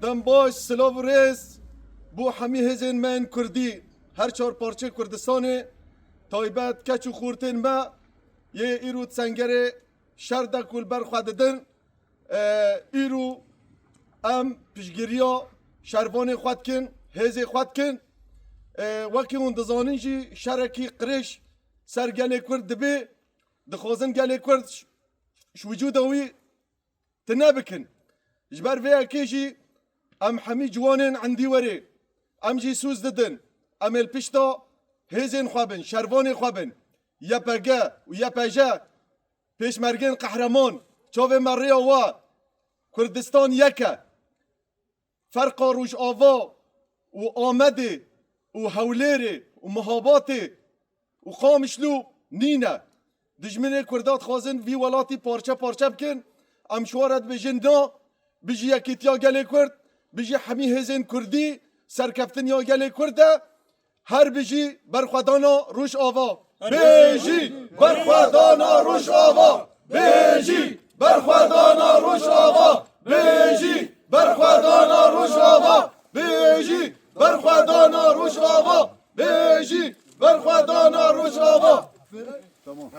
دم باش سلاو ریز بو همی هزین من کردی هر چهار پارچه کردستانه تایبت کچ و خورتین ما یه ایرو سنگره شرده کل بر خود دن ایرو ام پیشگیریا شروان خود کن هزی خود کن وکی اون دزانین جی شرکی قرش سر گله کرد دبی دخوازن گله کرد وجود اوی تنابكن جبر فيها كيجي ام حمي جوانين عندي وري ام جي سوز ددن ام البشتا هيزين خوابن شرفوني خوابن يا باجا ويا باجا بيش مرجين قهرمان شوفي مريا وا كردستان يكا فرق روش آوا وآمدي وهوليري ومهاباتي وقامشلو نينا دجمنه كردات خازن في ولاتي پارچه پارچه بكن ام شوارد بجن دا بجی یکیتیا گله کرد بجی همی هزین کردی سرکفتن یا گله کرده هر بجی برخوادانا روش آوا بجی برخوادانا روش آوا بجی برخوادانا روش آوا بجی برخوادانا روش آوا بجی برخوادانا روش آوا بجی برخوادانا روش آوا تمام